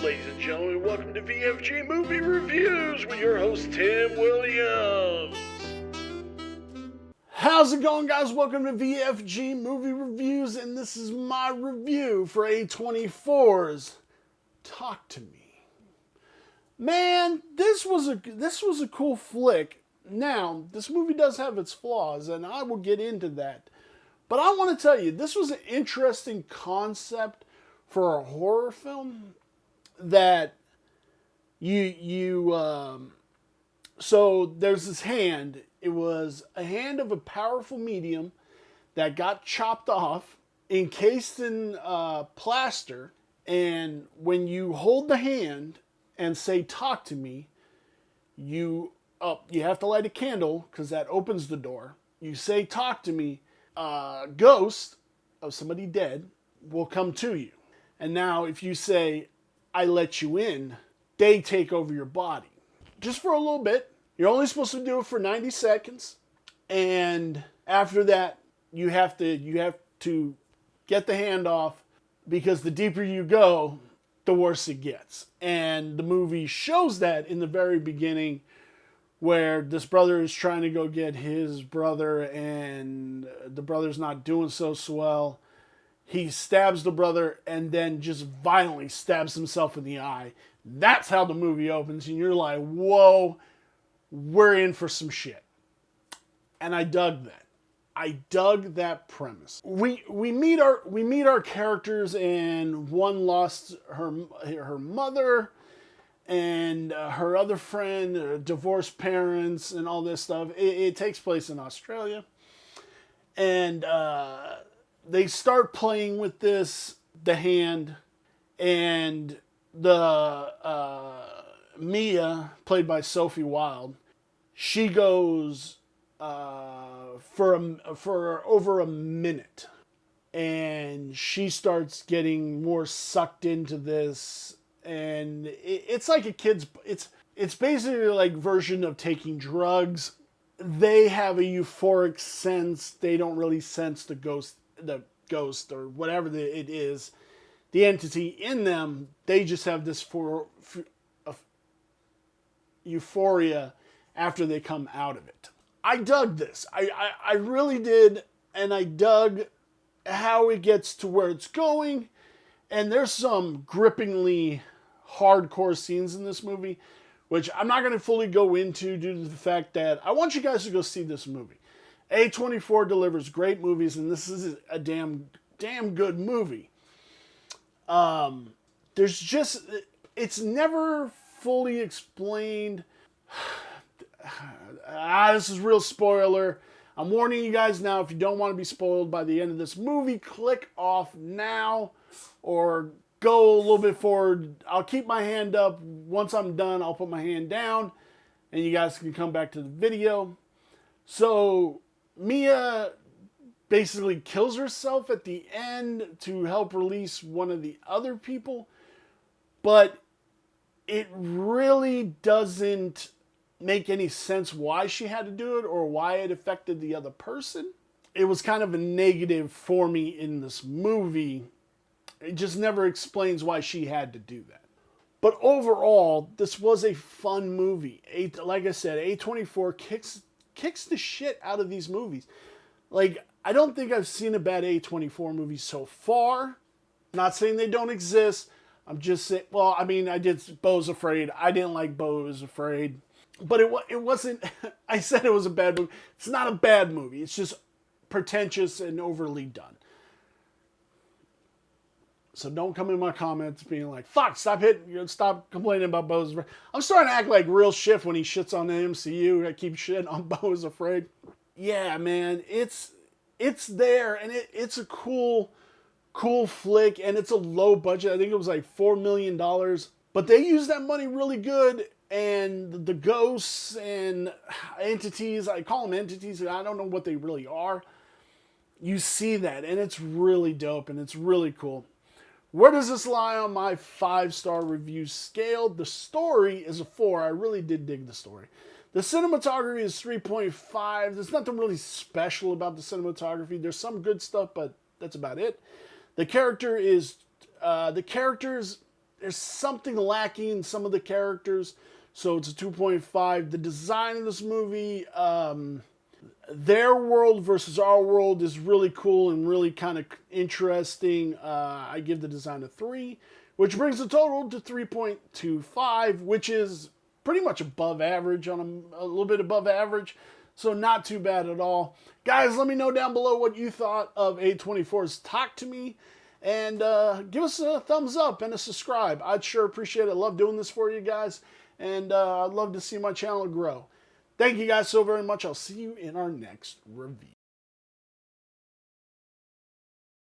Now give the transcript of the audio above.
Ladies and gentlemen, welcome to VFG Movie Reviews with your host, Tim Williams. How's it going, guys? Welcome to VFG Movie Reviews, and this is my review for A24's Talk to Me. Man, this was a cool flick. Now, this movie does have its flaws, and I will get into that. But I want to tell you, this was an interesting concept for a horror film that so there's this hand. It was a hand of a powerful medium that got chopped off, encased in plaster, and when you hold the hand and say, "Talk to me," you have to light a candle because that opens the door. You say, "Talk to me," a ghost of somebody dead will come to you. And now if you say, "I let you in," they take over your body. Just for a little bit. You're only supposed to do it for 90 seconds. And after that, you have to get the hand off, because the deeper you go, the worse it gets. And the movie shows that in the very beginning, where this brother is trying to go get his brother, and the brother's not doing so well. He stabs the brother and then just violently stabs himself in the eye. That's how the movie opens, and you're like, whoa, we're in for some shit. And I dug that. I dug that premise. We meet our characters, and one lost her mother, and her other friend, divorced parents, and all this stuff. It takes place in Australia, and they start playing with the hand, and the Mia, played by Sophie Wilde, she goes for over a minute, and she starts getting more sucked into this, and it's like it's basically like version of taking drugs. They have a euphoric sense. They don't really sense the ghost or whatever it is, the entity in them. They just have this euphoria after they come out of it. I dug this. I really did, and I dug how it gets to where it's going. And there's some grippingly hardcore scenes in this movie, which I'm not going to fully go into due to the fact that I want you guys to go see this movie. A24 delivers great movies, and this is a damn good movie. It's never fully explained. This is real spoiler. I'm warning you guys now. If you don't want to be spoiled by the end of this movie, click off now or go a little bit forward. I'll keep my hand up. Once I'm done, I'll put my hand down, and you guys can come back to the video. So Mia basically kills herself at the end to help release one of the other people, but it really doesn't make any sense why she had to do it or why it affected the other person. It was kind of a negative for me in this movie. It just never explains why she had to do that. But overall, this was a fun movie. Like I said, A24 kicks the shit out of these movies. Like, I don't think I've seen a bad A24 movie so far. Not saying they don't exist. I'm just saying, well, I mean, I did Beau's Afraid. I didn't like Beau's Afraid. But it wasn't, I said it was a bad movie. It's not a bad movie. It's just pretentious and overly done. So don't come in my comments being like, fuck, stop complaining about Beau's Afraid. I'm starting to act like real shit when he shits on the MCU. I keep shitting on Beau's Afraid. Yeah, man, it's there, and it's a cool flick, and it's a low budget. I think it was like $4 million. But they use that money really good, and the ghosts and entities, I call them entities, I don't know what they really are. You see that, and it's really dope, and it's really cool. Where does this lie on my 5-star review scale? The story is a 4. I really did dig the story. The cinematography is 3.5. There's nothing really special about the cinematography. There's some good stuff, but that's about it. The characters there's something lacking in some of the characters, so it's a 2.5. The design of this movie, their world versus our world is really cool and really kind of interesting. I give the design a 3, which brings the total to 3.25, which is pretty much above average, on a little bit above average. So not too bad at all. Guys, let me know down below what you thought of A24's Talk to Me. And give us a thumbs up and a subscribe. I'd sure appreciate it. Love doing this for you guys. And I'd love to see my channel grow. Thank you guys so very much. I'll see you in our next review.